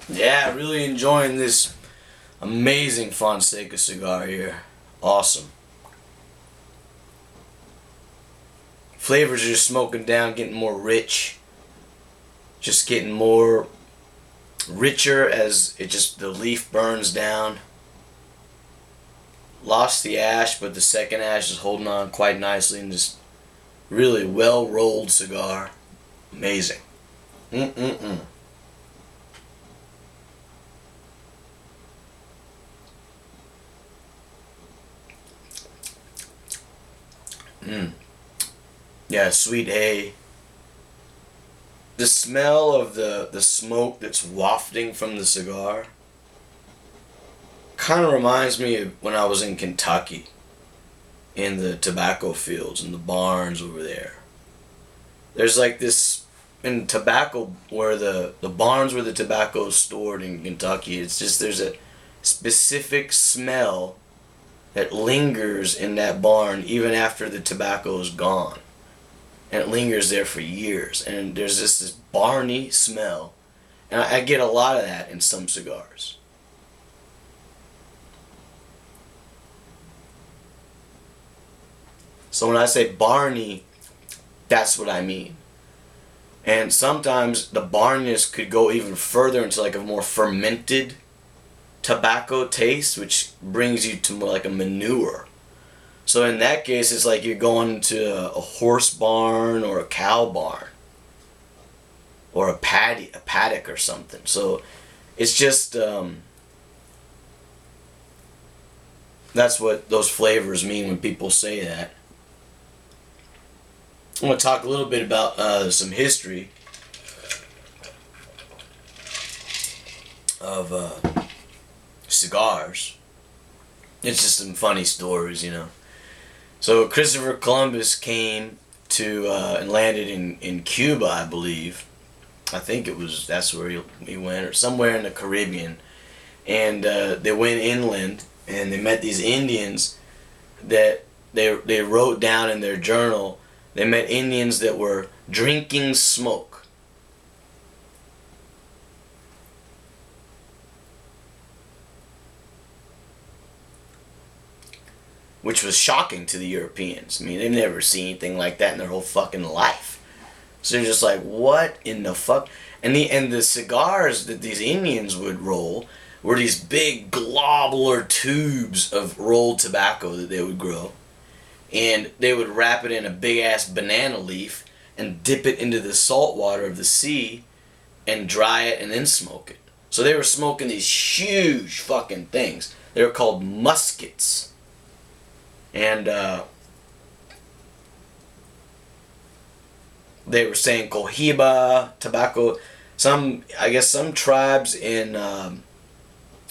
Yeah, really enjoying this amazing Fonseca cigar here. Awesome. Flavors are just smoking down, getting more rich. Just getting more richer as the leaf burns down. Lost the ash, but the second ash is holding on quite nicely, and just really well rolled cigar. Amazing. Mm. Yeah, sweet hay. The smell of the smoke that's wafting from the cigar kind of reminds me of when I was in Kentucky, in the tobacco fields and the barns over there. There's like this in tobacco where the barns where the tobacco is stored in Kentucky. It's just there's a specific smell that lingers in that barn even after the tobacco is gone, and it lingers there for years. And there's just this barny smell, and I get a lot of that in some cigars. So when I say barny, that's what I mean. And sometimes the barniness could go even further into like a more fermented tobacco taste, which brings you to more like a manure. So in that case, it's like you're going to a horse barn or a cow barn or a paddock or something. So it's just that's what those flavors mean when people say that. I'm going to talk a little bit about some history of cigars. It's just some funny stories, you know. So Christopher Columbus came to and landed in Cuba, I believe. I think that's where he went, or somewhere in the Caribbean. And they went inland, and they met these Indians that they wrote down in their journal. They met Indians that were drinking smoke. Which was shocking to the Europeans. I mean, they've never seen anything like that in their whole fucking life. So they're just like, what in the fuck? And the cigars that these Indians would roll were these big globular tubes of rolled tobacco that they would grow. And they would wrap it in a big ass banana leaf and dip it into the salt water of the sea and dry it and then smoke it. So they were smoking these huge fucking things. They were called muskets. And they were saying cohiba tobacco. I guess some tribes in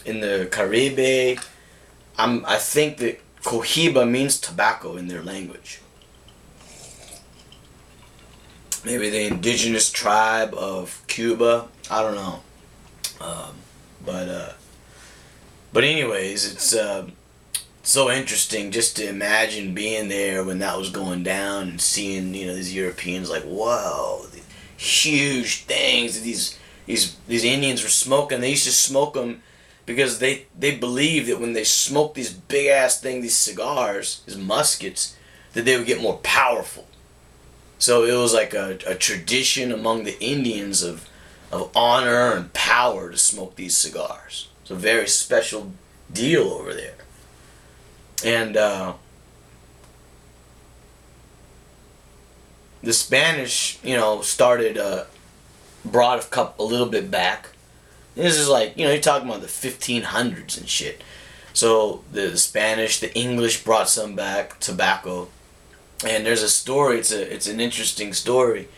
the Caribe, I think that cohiba means tobacco in their language. Maybe the indigenous tribe of Cuba. I don't know. But anyways, it's so interesting just to imagine being there when that was going down and seeing, you know, these Europeans like, whoa, these huge things that these Indians were smoking. They used to smoke them because they believed that when they smoked these big ass things, these cigars, these muskets, that they would get more powerful. So it was like a tradition among the Indians of honor and power to smoke these cigars. It's a very special deal over there. And the Spanish, you know, brought a little bit back. This is like, you know, you're talking about the 1500s and shit. So the Spanish, the English brought some back, tobacco. And there's a story, it's an interesting story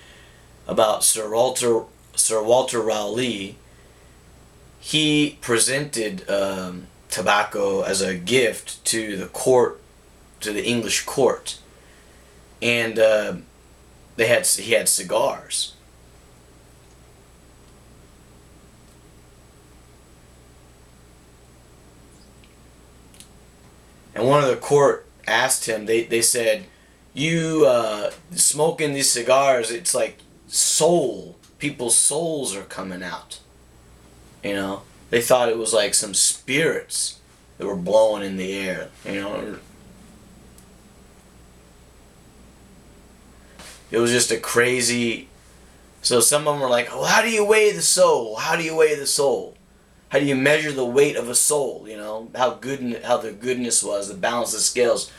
about Sir Walter Raleigh. He presented tobacco as a gift to the court, to the English court. And he had cigars. And one of the court asked him, they said, you smoking these cigars, it's like soul people's souls are coming out. You know, they thought it was like some spirits that were blowing in the air. You know, it was just a crazy. So some of them were like, "Oh, how do you weigh the soul? How do you weigh the soul? How do you measure the weight of a soul? You know, how the goodness was, the balance of scales,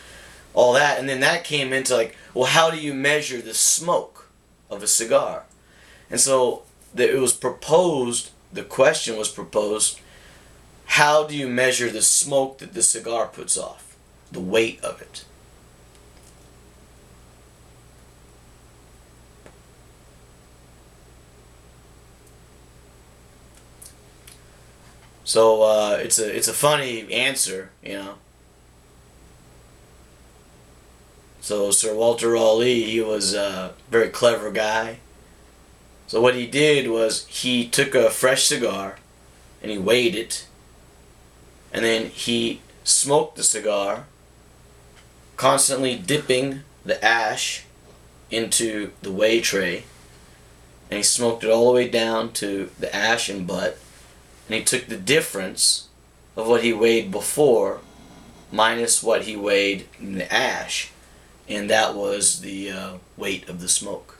all that." And then that came into like, well, how do you measure the smoke of a cigar? And so it was proposed. The question was proposed: how do you measure the smoke that the cigar puts off? The weight of it. So it's a funny answer, you know. So Sir Walter Raleigh, he was a very clever guy. So what he did was he took a fresh cigar and he weighed it, and then he smoked the cigar, constantly dipping the ash into the weigh tray, and he smoked it all the way down to the ash and butt. And he took the difference of what he weighed before minus what he weighed in the ash, and that was the weight of the smoke.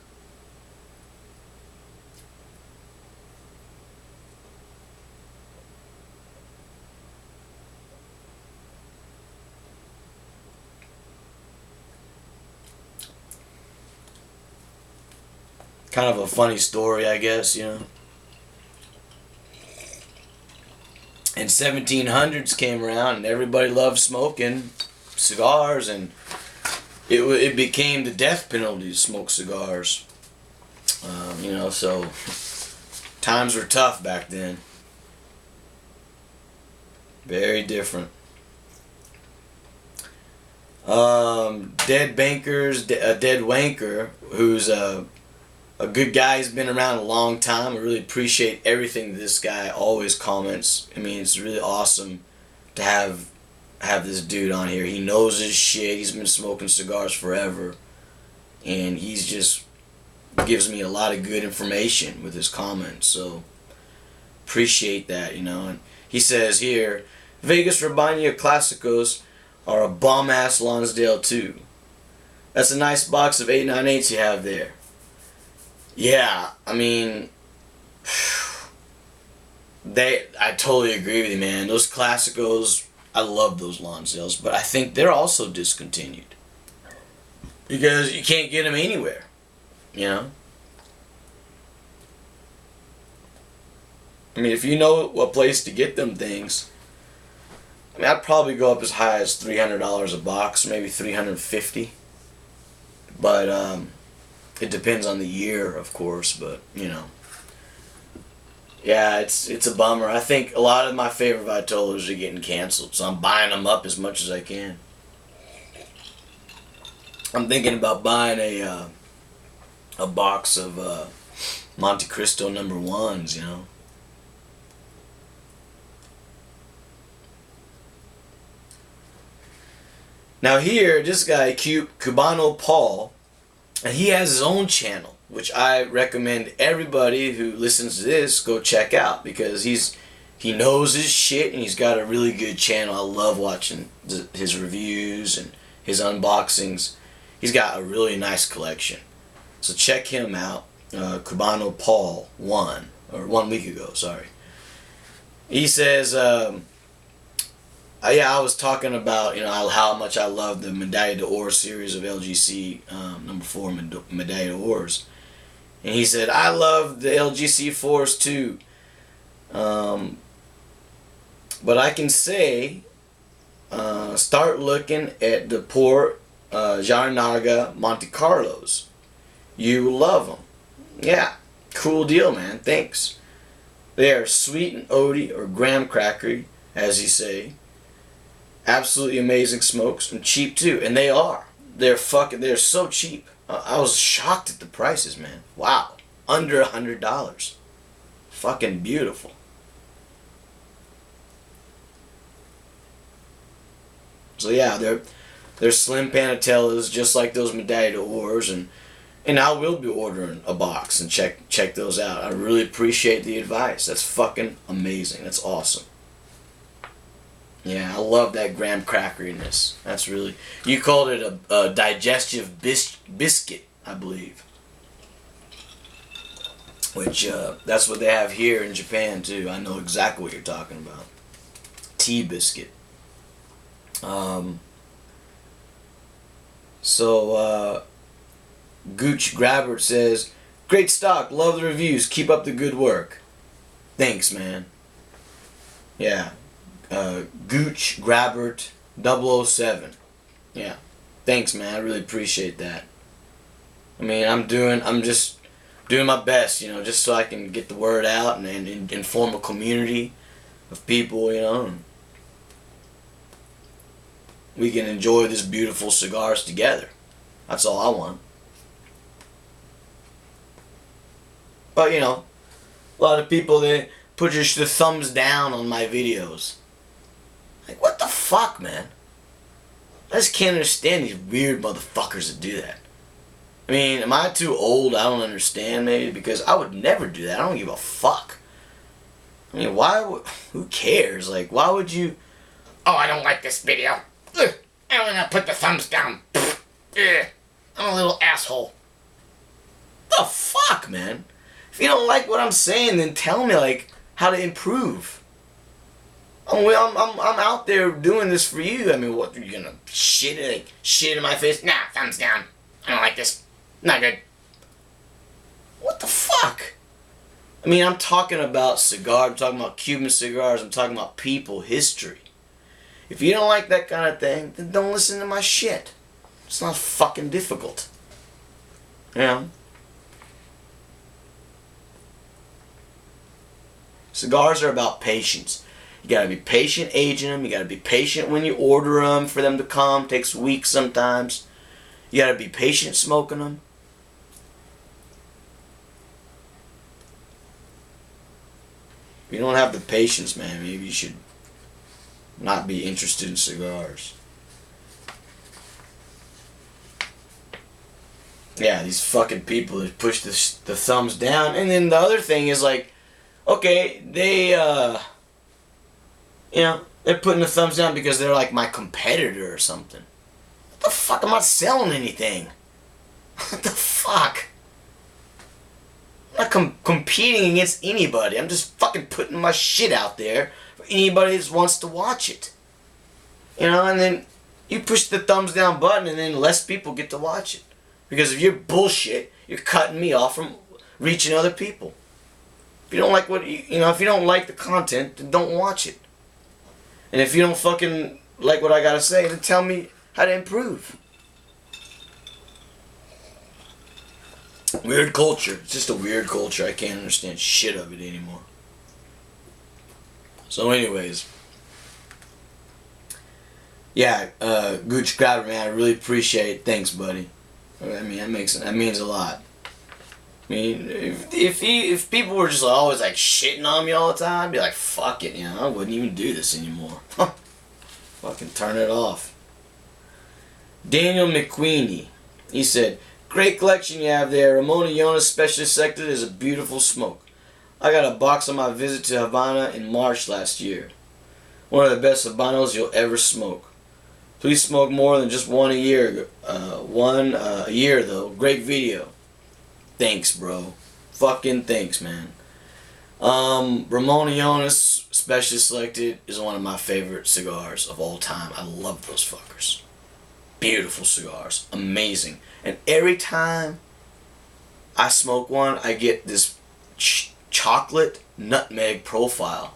Kind of a funny story, I guess, you know. And 1700s came around and everybody loved smoking cigars, and it became the death penalty to smoke cigars. You know, so times were tough back then. Very different. Dead Bankers, a Dead Wanker, who's a good guy. He's been around a long time. I really appreciate everything this guy always comments. I mean, it's really awesome to have this dude on here. He knows his shit. He's been smoking cigars forever, and he's just gives me a lot of good information with his comments. So appreciate that, you know. And he says here, Vegas Urbana Clásicos are a bomb ass Lonsdale too. That's a nice box of 898s you have there. Yeah, I mean, I totally agree with you, man. Those Classicos, I love those Lonsdales, but I think they're also discontinued because you can't get them anywhere, you know. I mean, if you know what place to get them things, I mean, I'd probably go up as high as $300 a box, maybe $350, but it depends on the year, of course, but, you know. Yeah, it's a bummer. I think a lot of my favorite Vitolas are getting canceled, so I'm buying them up as much as I can. I'm thinking about buying a box of Monte Cristo number ones, you know. Now here, this guy, Cubano Paul, and he has his own channel, which I recommend everybody who listens to this go check out, because he knows his shit and he's got a really good channel. I love watching his reviews and his unboxings. He's got a really nice collection. So check him out. Cubano Paul 1 week ago, sorry. He says, yeah, I was talking about, you know, how much I love the Medalla d'Or series of LGC number 4 Medalla d'Ors. And he said, I love the LGC 4s too. But I can say, start looking at the Port Jarnaga Monte Carlos. You will love them. Yeah, cool deal, man. Thanks. They are sweet and oaty, or graham crackery, as you say. Absolutely amazing smokes, and cheap too. And they are. They're so cheap. I was shocked at the prices, man. Wow. Under $100. Fucking beautiful. So yeah, they're slim Panatellas, just like those Medalla d'Ors, and And I will be ordering a box and check those out. I really appreciate the advice. That's fucking amazing. That's awesome. Yeah, I love that graham crackeriness. That's really... You called it a digestive biscuit, I believe. Which, that's what they have here in Japan, too. I know exactly what you're talking about. Tea biscuit. Gooch Grabbert says, great stock, love the reviews, keep up the good work. Thanks, man. Yeah. Gooch Grabbert 007. Yeah. Thanks, man. I really appreciate that. I mean, I'm just doing my best, you know, just so I can get the word out and inform a community of people, you know. We can enjoy this beautiful cigars together. That's all I want. But, you know, a lot of people, they put the thumbs down on my videos. Like, what the fuck, man? I just can't understand these weird motherfuckers that do that. I mean, am I too old? I don't understand, maybe, because I would never do that. I don't give a fuck. I mean, who cares? Like, why would you... Oh, I don't like this video. Ugh, I'm gonna put the thumbs down. Ugh, I'm a little asshole. The fuck, man? If you don't like what I'm saying, then tell me, like, how to improve. I'm out there doing this for you. I mean, what, are you gonna shit in my face? Nah, thumbs down. I don't like this. Not good. What the fuck? I mean, I'm talking about cigars, I'm talking about Cuban cigars, I'm talking about people, history. If you don't like that kind of thing, then don't listen to my shit. It's not fucking difficult. You know? Cigars are about patience. You gotta be patient aging them. You gotta be patient when you order them for them to come. It takes weeks sometimes. You gotta be patient smoking them. If you don't have the patience, man, maybe you should not be interested in cigars. Yeah, these fucking people that push the thumbs down. And then the other thing is like, okay, they, you know, they're putting the thumbs down because they're like my competitor or something. What the fuck? I'm not selling anything. What the fuck? I'm not competing against anybody. I'm just fucking putting my shit out there for anybody that wants to watch it. You know, and then you push the thumbs down button and then less people get to watch it. Because if you're bullshit, you're cutting me off from reaching other people. If you don't like if you don't like the content, then don't watch it. And if you don't fucking like what I gotta say, then tell me how to improve. Weird culture. It's just a weird culture. I can't understand shit of it anymore. So anyways. Yeah, Gooch Grabber, man, I really appreciate it. Thanks, buddy. I mean, that means a lot. I mean, if people were just always like shitting on me all the time, I'd be like, fuck it, you know, I wouldn't even do this anymore. Fucking turn it off. Daniel McQueenie, he said, great collection you have there. Ramona Jonas Specially Selected is a beautiful smoke. I got a box on my visit to Havana in March last year. One of the best Habanos you'll ever smoke. Please smoke more than just one a year. One a year though. Great video. Thanks, bro. Fucking thanks, man. Ramona Jonas Specially Selected is one of my favorite cigars of all time. I love those fuckers. Beautiful cigars. Amazing. And every time I smoke one, I get this chocolate nutmeg profile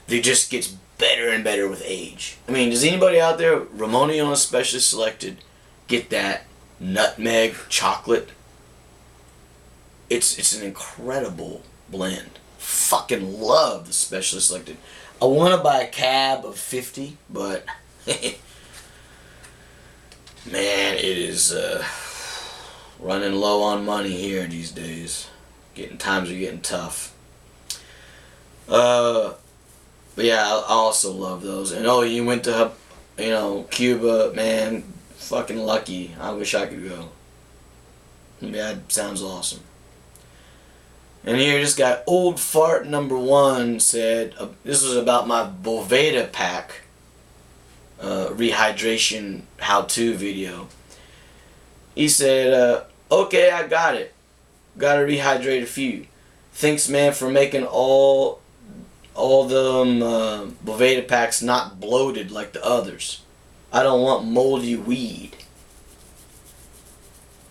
that just gets better and better with age. I mean, does anybody out there, Ramona Jonas Specially Selected, get that nutmeg chocolate? It's an incredible blend. Fucking love the Specially Selected. I want to buy a cab of 50, but man, it is running low on money here these days. Times are getting tough. But yeah, I also love those. And oh, you went to, Cuba, man, fucking lucky. I wish I could go. Yeah, that sounds awesome. And here, this guy, Old Fart Number 1, said, this was about my Boveda pack rehydration how-to video. He said, okay, I got it. Gotta rehydrate a few. Thanks, man, for making all the Boveda packs not bloated like the others. I don't want moldy weed.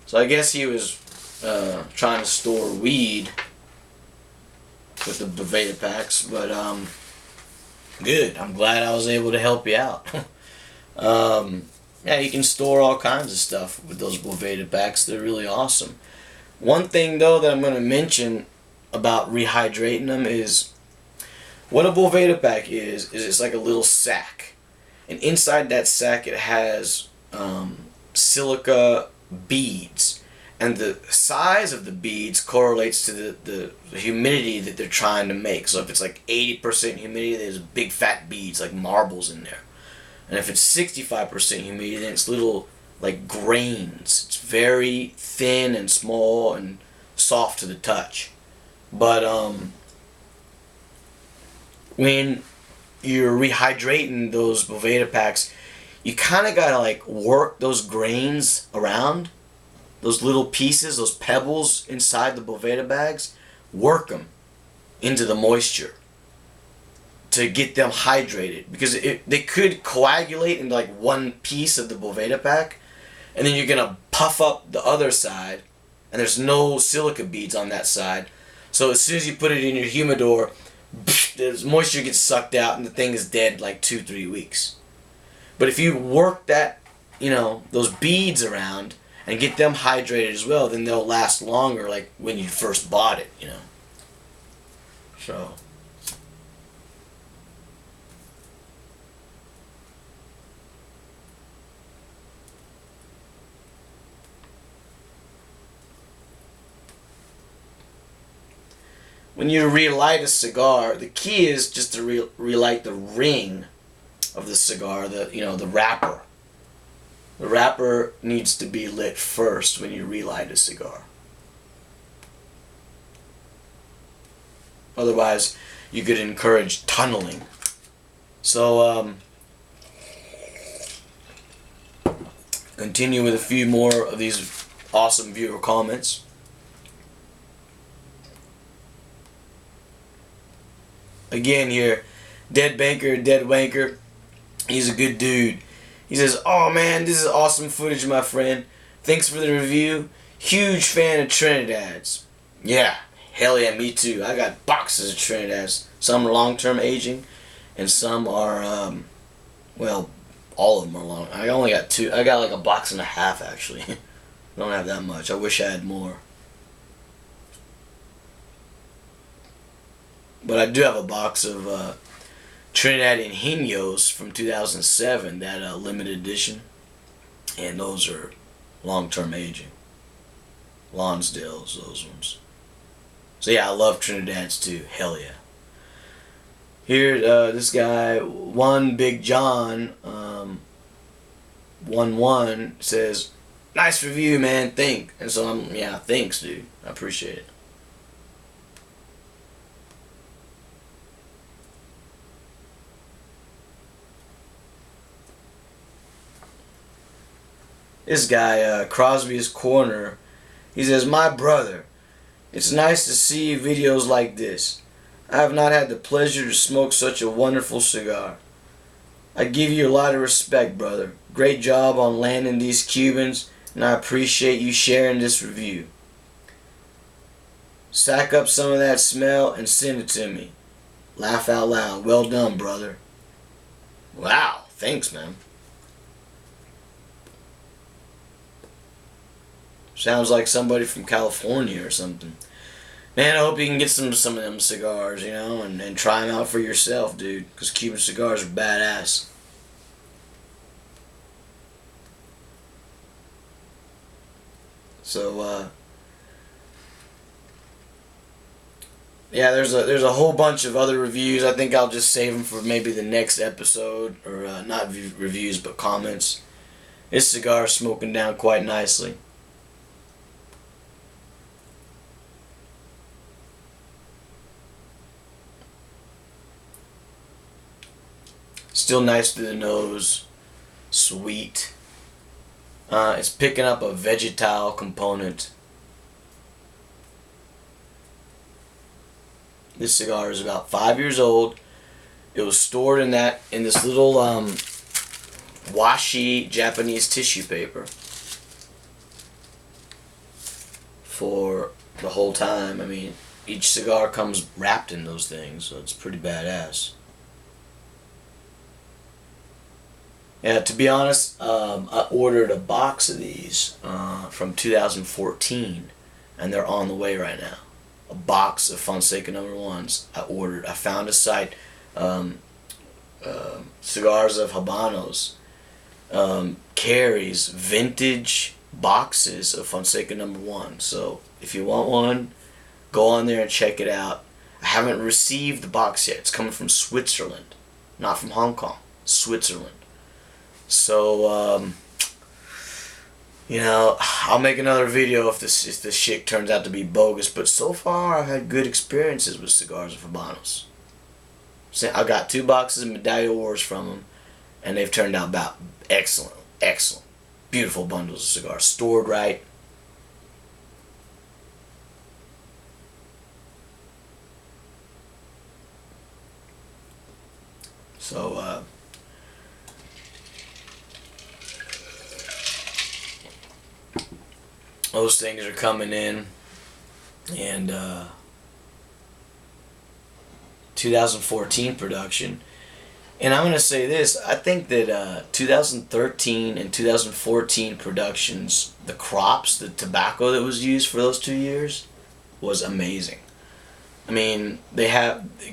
So I guess he was trying to store weed with the Boveda packs, but good. I'm glad I was able to help you out. Yeah, you can store all kinds of stuff with those Boveda packs. They're really awesome. One thing though that I'm going to mention about rehydrating them is what a Boveda pack is it's like a little sack, and inside that sack it has silica beads, and the size of the beads correlates to the humidity that they're trying to make. So if it's like 80% humidity, there's big fat beads like marbles in there. And if it's 65% humidity, then it's little like grains. It's very thin and small and soft to the touch. But when you're rehydrating those Boveda packs, you kind of gotta like work those grains around, those little pieces, those pebbles inside the Boveda bags, work them into the moisture to get them hydrated, because they could coagulate into like one piece of the Boveda pack, and then you're gonna puff up the other side, and there's no silica beads on that side. So as soon as you put it in your humidor, the moisture gets sucked out and the thing is dead like 2-3 weeks. But if you work that, those beads around and get them hydrated as well, then they'll last longer, like when you first bought it, So when you relight a cigar, the key is just to relight the ring of the cigar, the wrapper. The wrapper needs to be lit first when you relight a cigar. Otherwise, you could encourage tunneling. So, continue with a few more of these awesome viewer comments. Again here, Dead Wanker, he's a good dude. He says, oh man, this is awesome footage, my friend. Thanks for the review. Huge fan of Trinidad's. Yeah, hell yeah, me too. I got boxes of Trinidad's. Some are long-term aging, and some are, well, all of them are long. I only got 2. I got like a box and a half, actually. I don't have that much. I wish I had more. But I do have a box of Trinidad Ingenos from 2007, that limited edition. And those are long-term aging. Lonsdale's, those ones. So yeah, I love Trinidad's too. Hell yeah. Here, this guy, One Big John, 1-1, says, nice review, man, And so yeah, thanks, dude. I appreciate it. This guy, Crosby's Corner, he says, my brother, it's nice to see videos like this. I have not had the pleasure to smoke such a wonderful cigar. I give you a lot of respect, brother. Great job on landing these Cubans, and I appreciate you sharing this review. Sack up some of that smell and send it to me. Laugh out loud. Well done, brother. Wow, thanks, man. Sounds like somebody from California or something. Man, I hope you can get some of them cigars, and try them out for yourself, dude. Because Cuban cigars are badass. So, yeah, there's a whole bunch of other reviews. I think I'll just save them for maybe the next episode, or not reviews, but comments. This cigar is smoking down quite nicely. Still nice through the nose. Sweet. It's picking up a vegetal component. This cigar is about 5 years old. It was stored in this little washi Japanese tissue paper for the whole time. I mean, each cigar comes wrapped in those things, so it's pretty badass. Yeah, to be honest, I ordered a box of these from 2014, and they're on the way right now. A box of Fonseca #1s I ordered. I found a site, Cigars of Habanos, carries vintage boxes of Fonseca #1. So if you want one, go on there and check it out. I haven't received the box yet. It's coming from Switzerland, not from Hong Kong. Switzerland. So, I'll make another video if this shit turns out to be bogus. But so far, I've had good experiences with Cigars of Habanos. I got 2 boxes of Medalla Wars from them, and they've turned out about excellent. Excellent. Beautiful bundles of cigars. Stored right. So, those things are coming in, and 2014 production. And I'm going to say this, I think that 2013 and 2014 productions, the crops, the tobacco that was used for those 2 years was amazing. I mean,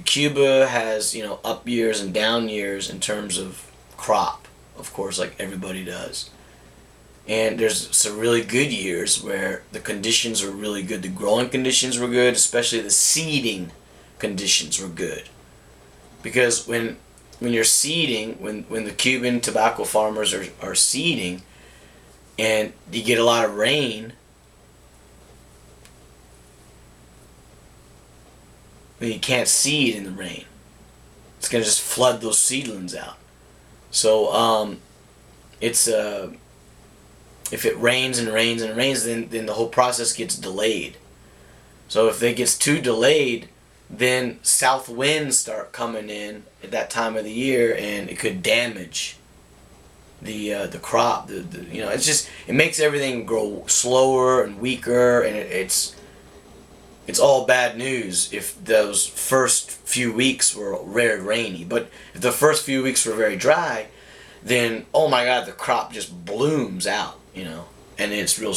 Cuba has, up years and down years in terms of crop, of course, like everybody does. And there's some really good years where the conditions were really good. The growing conditions were good, especially the seeding conditions were good. Because when you're seeding, when the Cuban tobacco farmers are seeding, and you get a lot of rain, then you can't seed in the rain. It's going to just flood those seedlings out. So if it rains and rains and rains, then the whole process gets delayed. So if it gets too delayed, then south winds start coming in at that time of the year, and it could damage the crop. It makes everything grow slower and weaker, and it's all bad news if those first few weeks were very rainy. But if the first few weeks were very dry, then oh my God, the crop just blooms out, and it's real